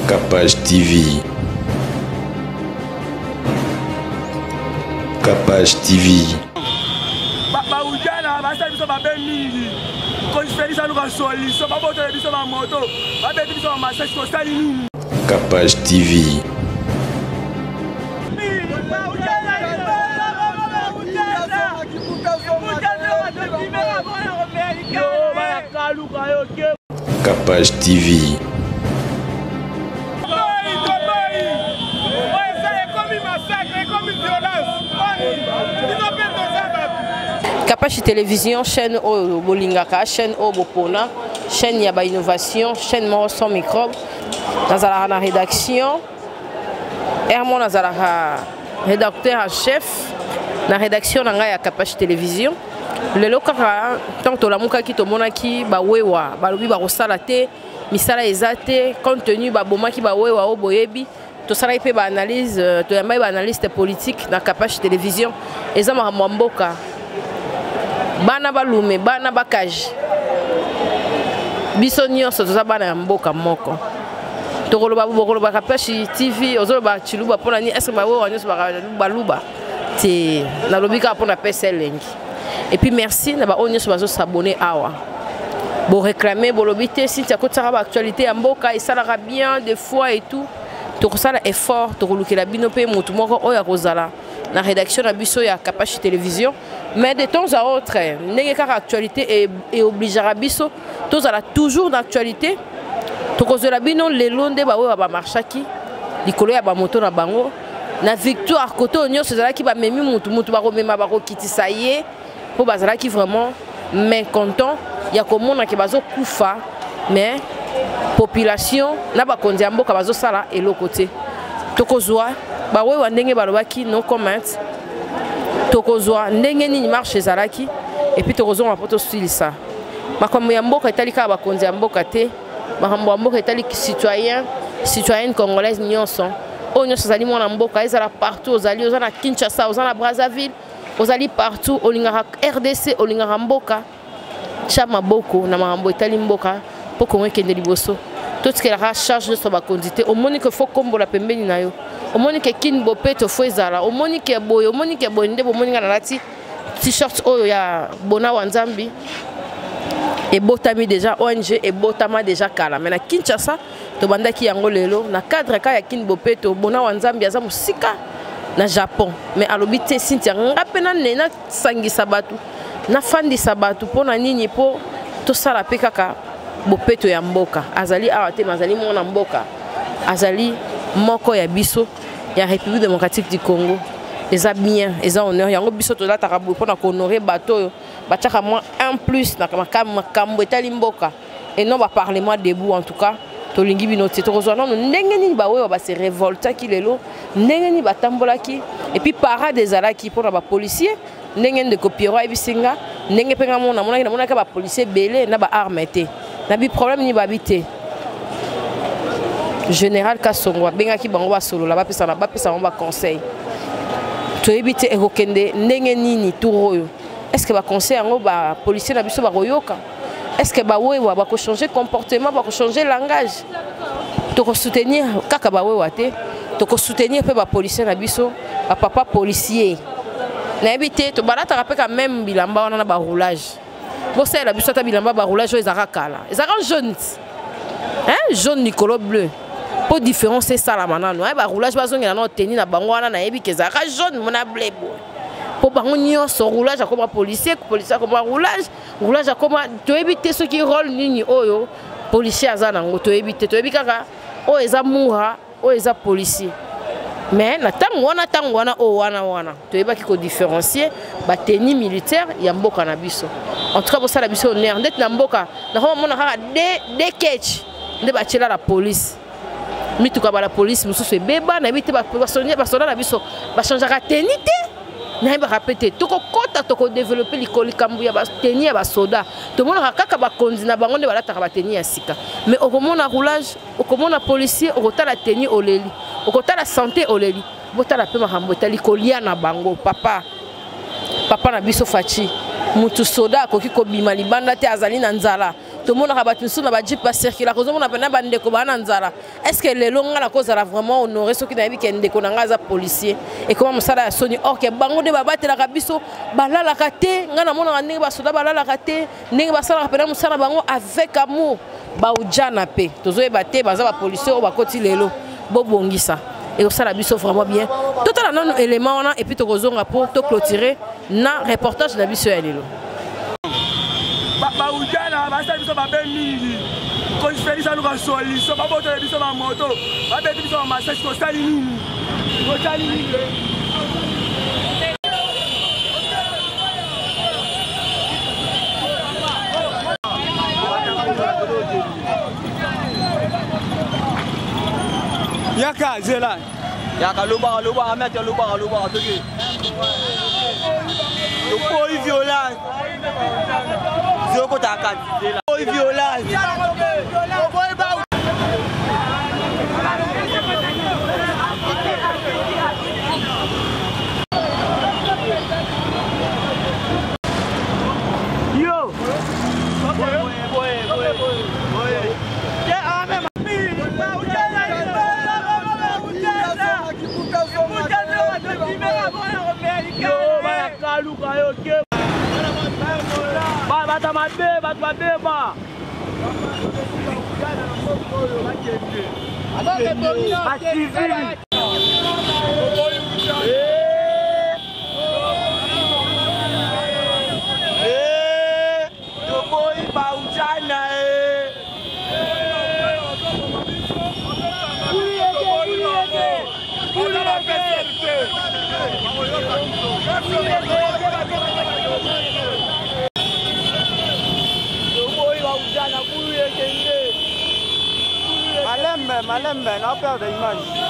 Capage TV. Capage TV. Papa Oujana, basta biso babemi. Konférence nous consoli, so babo to biso ma moto. Babe biso ma message ko sali nini. Capage TV. Capage TV. Capage Télévision, chaîne au Bolingaka, chaîne au Bopona, chaîne Yaba Innovation, chaîne Moro sans microbe. Dans la rédaction, Hermon Nazara rédacteur en chef, dans la rédaction de Capage Télévision. Le local, tant que la mouka qui tombe qui bawewa, balobi barosalate, misala ezate, compte tenu baboma qui bawewa au boyebi, tout ça peut analyse, tout yamba analyste politique dans Capage Télévision, ezama mwamboka, bana balume, bana bakaj, bisonio so tout ça bana mboka moko. Tokolo ba Capage TV, ozolo ba chiluba pona ni est-ce que bawewa nyos ba luba, te na lobika pona pesa lengi. Et puis merci, nous avons s'abonner à wa. Bon réclamer, bon lobité, si tu as côté actualité en boka et ça la bien des fois et tout. Tu as ça effort, tu as la binopé mutu moko oya rozala. La rédaction na biso ya Capage Télévision, mais de temps à autre, n'est qu'à actualité et obligera biso, tous ala toujours d'actualité. Tu cause la bino les londe ba wa ba marchaki, likolo ya ba moto na bango. Na victoire côté onyo c'est là qui va memi mutu ba remema ba kiti ça y est. Pour bazala qui vraiment mécontent, il y a comme on qui bazo koufa, mais population n'a pas conduit ambo ka bazo sala et l'autre côté. Tokozwa, ba we wandenge balobaki no comment. Tokozwa ndenge ni marche zalaki et puis tokozwa ma poto sur ça. Ma comme yambo ka talika ba conduit ambo kate, ma ambo ka taliki citoyenne congolaise nyonso. Onyo sazali mona mboka ezala partout aux alliés, aux na Kinshasa, aux na Brazzaville. Aux alliés partout, au Lingara RDC, au Lingara Mboka, Chama Boko, Namambo Itali Mboka, pour qu'on ait des liboso. Tout ce qui est la charge de sa conduite, au monique faut combo la pembeni na yo, au monique kin bopet au fouezala, au monique boy, au monique bonde, au monique nalati, t-shirt oh ya bona wanzambi, et botami déjà ONG et botama déjà kala. Mais na Kinshasa, to banda ki yango lelo, na cadre ka ya kin bopet au bona wanzambi azamu sika. Na Japon, mais à l'obité Cynthia, rapena nena sangi sabatu, na fandi sabatu, pona nini po to sala pekaka bopeto ya mboka, azali awate mazali mona mboka, azali moko ya biso ya République démocratique du Congo, eza bien, eza honneur, yango biso to la tarabu pona ko honorer bato, bataka moins un plus na makambo etali mboka, et non ba parlement debout en tout cas. Tolingi binote tokozwana ndenge nini bawe ba se révolta ki lelo ndenge ni batambola ki et puis para des alaki pour ba policier ndenge de copiero ebisinga ndenge penga mona ka ba policier belé na ba armete na bi problème ni babité général Kasongo benga ki bango ba solo la ba pesa ba conseil to ebité ekokende ndenge nini touro est-ce que ba conseil ngo ba policier na biso ba royoka. Est-ce que bawewa va changer comportement, va changer langage? Tu peux soutenir kaka bawewa te, tu peux soutenir pe ba policier na biso, ba papa policier. Na ebité to balata rappel quand même bilamba on a ba roulage. Bon c'est la biso ta bilamba ba roulage ezaka kala. Ezaka jaune. Hein, jaune nicolo bleu. Pour différencier ça la manano, ba roulage bazonga na tenir na bango wana na ebi kezaka jaune mona bleu. Pour bangonio son roulage comme policier comme roulage comme to éviter ceux qui roulent nini oyo policier azana ngo to éviter kaka o eza muha o eza policier mais na tango wana o wana to ebaki ko différencier ba tenue militaire ya mboka na biso en tout cas pour ça la biso honneur ndet na mboka na ho mona kaka de catch nde ba tchela la police mituka ba la police mususu ebeba na bité ba sonia na biso ba changer tenue na ba répéter to ko kota to ko développer likoli kambu ya ba tenir ya ba soda to mona kaka ba konzi na bango nde balata ba tenir ya sika mais au komona roulage au komona policier au kota la tenir oleli au kota la santé oleli bota la pe makambo ta likolia na bango papa na biso fachi mutu soda ko bima libanda te azali na nzala tout le monde a battu sur la jeep pas circuler cause on a pas bandeko bana nzara est-ce que les longs la cause a vraiment honoré ceux qui n'avaient qu'un ndeko nanga policier et comment ça soni or que bango de babattre la biso balala kate ngana mona ndenge basoda balala kate ndenge basala pena musala bango avec amour ba ujana pe tozo ebate baza ba policier o ba koti lelo bobongisa et ça la biso vraiment bien tout à non élément on a et puis to kozonga pour to clôturer na reportage na biso ya lelo ba ujana basala biso ba ben mingi ko feli ça nous ka soli so ba boto biso ba moto ba beti biso ba massage ko sali nini ko sali nini Yaka zela yaka loba amete loba toki to boy violence zoko takat zela boy violence boy ba yo boy Malembe, n'a peur de l'image.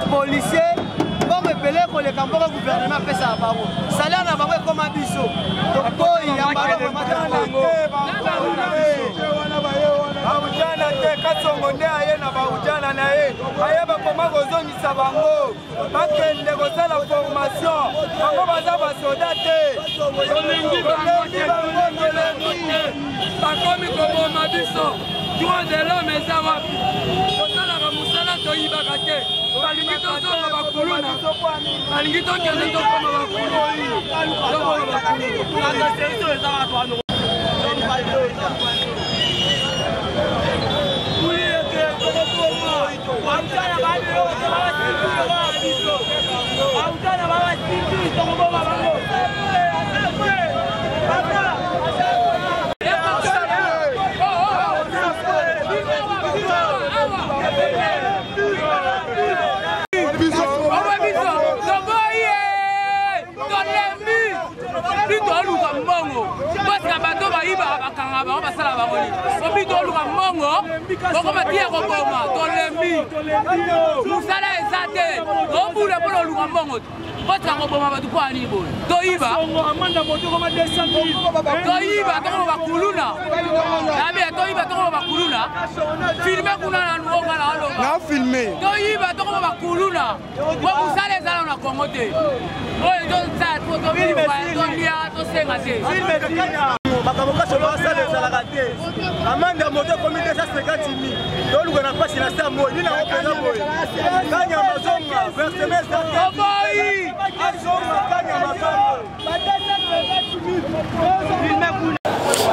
policier bon me belé ko le kambo gouvernement pesa bango salaire na bango comme biso to boy ya bango matana wana te katsongo nde aye na baujana na ye aye bakoma kozongisa bango bakende kosala formation bango baza basoda te olingi bango bakomi koboma biso droit de l'homme eza wapi tosalaka mosala toyibaka te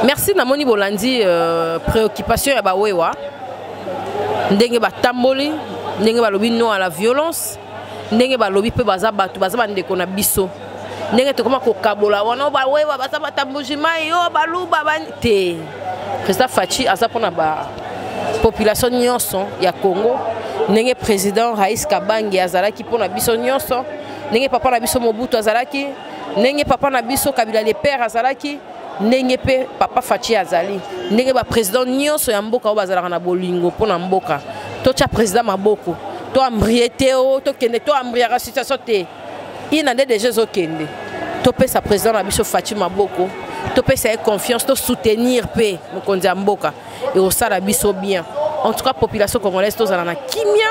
Merci Namoni Bolandi, préoccupation ya bawewa ndenge batamboli ndenge balobi non à la violence ndenge balobi pe baza batu baza bandeko na biso ndenge tokoma kokabola wana bawewa baza batambojima yo baluba te président Fachi aza pona ba population nyonso ya Congo ndenge président Raïs Kabange azalaki pona biso nyonso ndenge papa na biso Mobutu azalaki ndenge papa na biso Kabila le père azalaki ndenge pe papa Fachi azali ndenge ba président nyonso ya mboka bazalaka na bolingo pona mboka to cha président maboko to ambriete o to kende to ambriara situation te ina nde déjà zo kende to pe sa président na biso Fachi maboko to pe sa confiance to soutenir pe mokonzi ya mboka et au sala biso bien en tout cas population congolaise to zana na kimia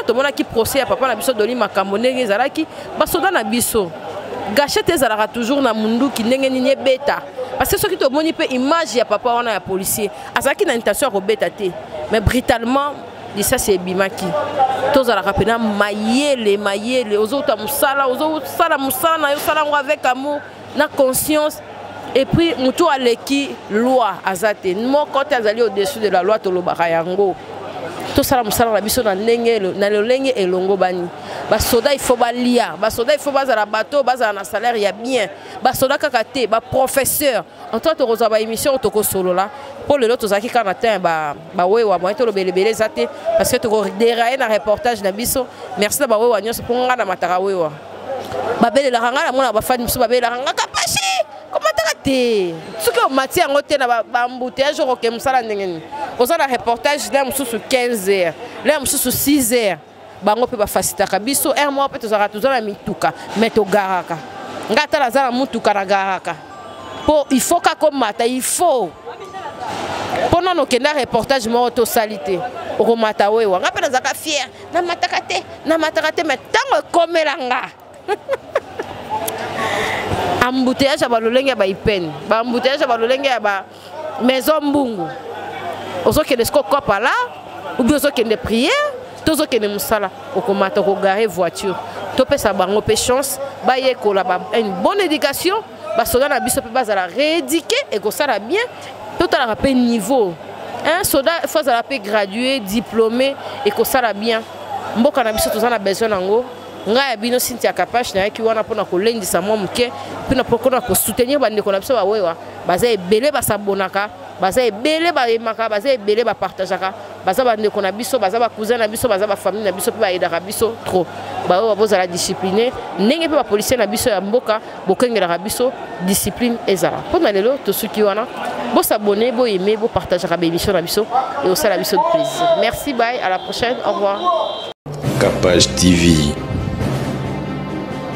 to mona ki procès ya papa na biso Doli Makambo ndenge zalaki basoda na biso gâchette ezalaka toujours na mundu ki ndenge nini beta parce que soki to moni pe image ya papa wana ya policier azalaki na intention ya kobeta te mais brutalement ça c'est bimaki tous à la rapena mayele ozo musala na yo sala ngo avec amour na conscience et puis mutu aleki loi azate mo côté azali au-dessus de la loi tolobaka yango tout ça musala na biso na ndenge na lolenge elongo bani ba soda il faut balia ba soda il faut bazala bateau bazala na salaire ya bien ba soda kakate ba professeur en tant que rosa ba émission to ko solo là pour le lot ozaki kana temps ba wewa mo to lobelebele zate parce que to ko dérailler na reportage na biso merci na ba wewa nyonso pour ngana mataka wewa ba bele la ngana mona ba fani biso ba bele la ngaka pashi comment te soki o mati yango te na ba embouteillage ko ke musala ndenge oza na reportage là mususu 15h là mususu 6h bango pe ba fasitaka biso un mois pe tozaka tozana mituka mais to garaka ngata la zala mutuka na garaka po il faut ka komata il faut pendant no kenda reportage mo to salité o mata wewa ngapa na zaka fier na mataka te mais tango komelanga embouteillage ba lolenge ba ipene ba embouteillage ba lolenge ba maison mbungu ozoke de skoko pala ou bien ozoke de prière tozo kene musala okomata ko garer voiture to pesa bango pe chance ba yekola ba une bonne éducation ba soda na biso pe bazala rééduquer et ko sala bien tout à la niveau un soldat faut à la gradué diplômé et ko sala bien mboka na biso tozana besoin nango nga bino Cynthia Kapache na ki wana pona ko lendisa mo muke pina pokona ko soutenir bande ko na biso ba wewa baza ebele basabonaka baza ebele ba emaka baza ebele ba partageaka baza bande ko na biso baza ba cousin na biso baza ba famille na biso pe ba edaka biso trop ba wewa boza la discipliner ndenge pe ba policier na biso ya mboka bokengela biso discipline ezala pona lelo to suki wana bo s'abonner bo aimer bo partageaka ba émission na biso et au sala biso de plaisir merci bye à la prochaine au revoir Kapage TV.